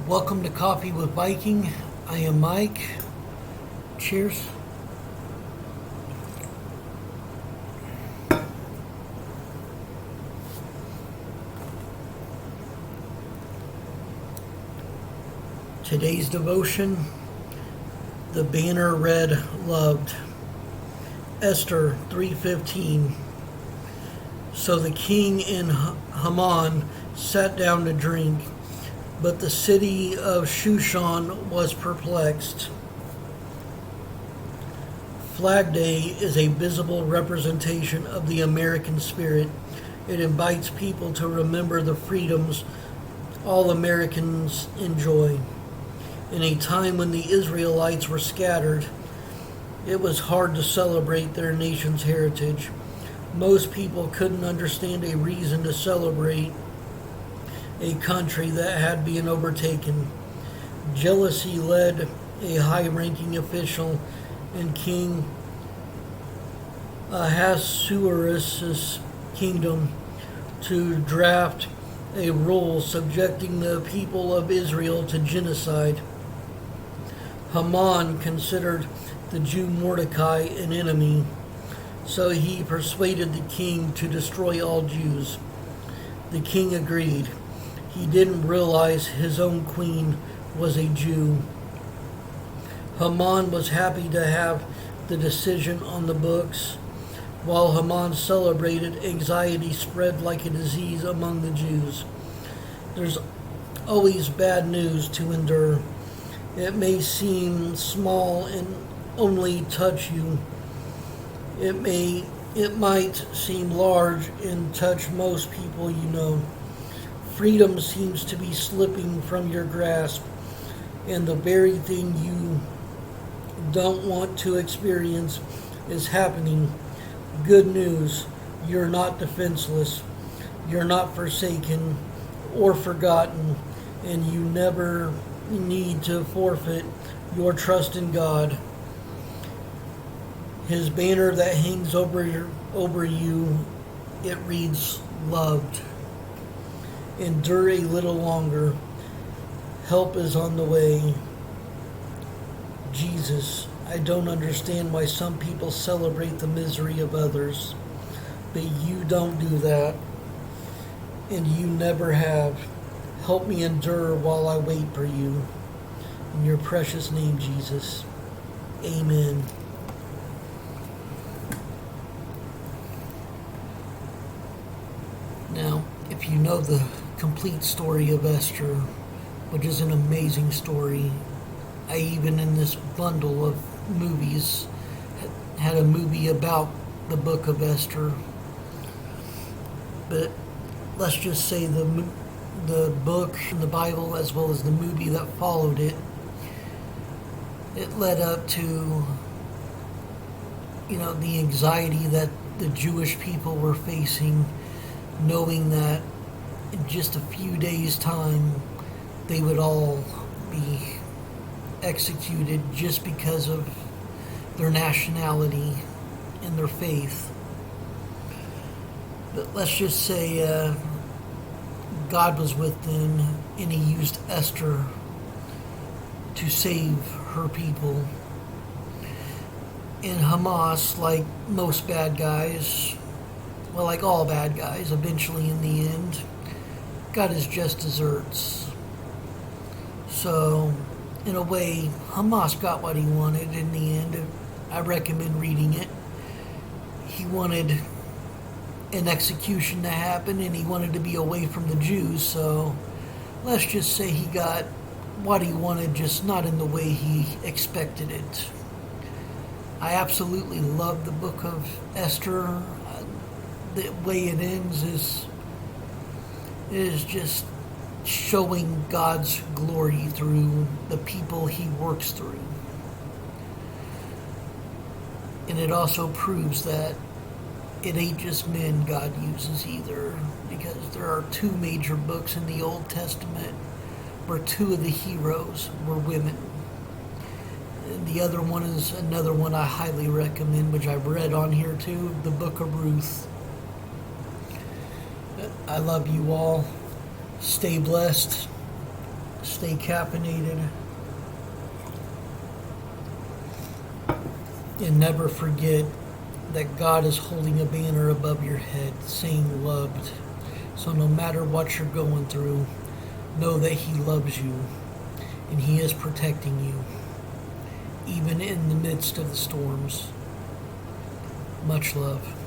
Welcome to Coffee with Viking. I am Mike. Cheers. Today's devotion, the banner read loved. Esther 3:15. So the king and Haman sat down to drink, but the city of Shushan was perplexed. Flag Day is a visible representation of the American spirit. It invites people to remember the freedoms all Americans enjoy. In a time when the Israelites were scattered, it was hard to celebrate their nation's heritage. Most people couldn't understand a reason to celebrate a country that had been overtaken. Jealousy led a high-ranking official in King Ahasuerus' kingdom to draft a rule subjecting the people of Israel to genocide. Haman considered the Jew Mordecai an enemy, so he persuaded the king to destroy all Jews. The king agreed. He didn't realize his own queen was a Jew. Haman was happy to have the decision on the books. While Haman celebrated, anxiety spread like a disease among the Jews. There's always bad news to endure. It may seem small and only touch you. It might seem large and touch most people you know. Freedom seems to be slipping from your grasp, and the very thing you don't want to experience is happening. Good news, you're not defenseless, you're not forsaken or forgotten, and you never need to forfeit your trust in God. His banner that hangs over you, it reads, loved. Endure a little longer. Help is on the way. Jesus, I don't understand why some people celebrate the misery of others, but you don't do that, and you never have. Help me endure while I wait for you. In your precious name, Jesus. Amen. Now, if you know the complete story of Esther, which is an amazing story, I even in this bundle of movies had a movie about the book of Esther. But let's just say the book and the Bible, as well as the movie that followed it, it led up to, the anxiety that the Jewish people were facing, knowing that in just a few days' time they would all be executed just because of their nationality and their faith. But let's just say God was with them, and he used Esther to save her people. And Hamas, like most bad guys, well, like all bad guys, eventually in the end, got his just desserts. So, in a way, Hamas got what he wanted in the end. I recommend reading it. He wanted an execution to happen, and he wanted to be away from the Jews, so let's just say he got what he wanted, just not in the way he expected it. I absolutely love the book of Esther. The way it ends is just showing God's glory through the people he works through. And it also proves that it ain't just men God uses either, because there are two major books in the Old Testament where two of the heroes were women. And the other one is another one I highly recommend, which I've read on here too, the Book of Ruth. I love you all. Stay blessed. Stay caffeinated. And never forget that God is holding a banner above your head saying loved. So no matter what you're going through, know that He loves you and He is protecting you, even in the midst of the storms. Much love.